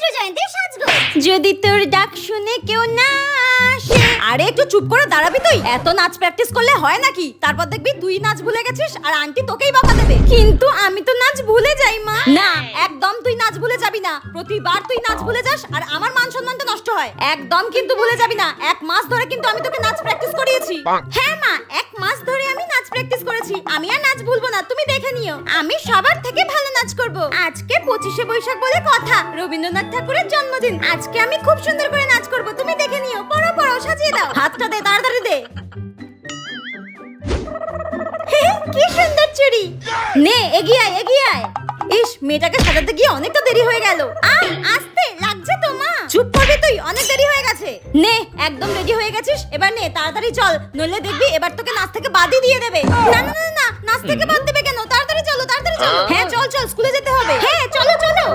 রবীন্দ্র জয়ন্তী সাজগোজ। যদি তোর ডাক শুনে কেউ না আসে। আরে একটু চুপ করে দাঁড়াবি তুই? এত নাচ প্র্যাকটিস করলে হয় নাকি? তারপর দেখবি তুই নাচ ভুলে গেছিস আর আন্টি তোকেই বকা দেবে। কিন্তু আমি তো নাচ ভুলে যাই মা। না, একদম তুই নাচ ভুলে যাবি না। প্রতিবার তুই নাচ ভুলে যাস আর আমার মান সম্মানটা নষ্ট হয়। একদম কিন্তু ভুলে যাবি না। 1 মাস ধরে কিন্তু আমি তোকে নাচ প্র্যাকটিস করিয়েছি। হ্যাঁ মা, 1 মাস ধরে আমি নাচ প্র্যাকটিস করেছি। আমি আর নাচ ভুলবো না, তুমি দেখে নিও। আমি সবার থেকে ভালো নাচ করব। আজকে 25শে বৈশাখ বলে কথা, রবীন্দ্রনাথ ঠাকুরের জন্মদিন। আজকে আমি খুব সুন্দর করে নাচ করব, তুমি দেখে নিও। পড়ো পড়ো, সাজিয়ে দাও। হাতটা দে, তাড়াতাড়ি দে। কি সুন্দর চুড়ি। নে, এগিয়ে আয়, এগিয়ে আয়। ইস, মেয়েটাকে সাজাতে গিয়ে অনেকটা দেরি হয়ে গেল। আস্তে লাগছে তো মা। চুপ করবি তুই? অনেক দেরি হয়ে গেছে। নে, একদম রেডি হয়ে গেছিস, এবার নে তাড়াতাড়ি চল, নইলে দেখবি এবার তোকে নাচ থেকে বাদই দিয়ে দেবে। না না না না, নাচ থেকে বাদ দেবে কেন? তাড়াতাড়ি চলো, তাড়াতাড়ি চলো। হ্যাঁ চল চল, স্কুলে যেতে হবে। হ্যাঁ চলো চলো।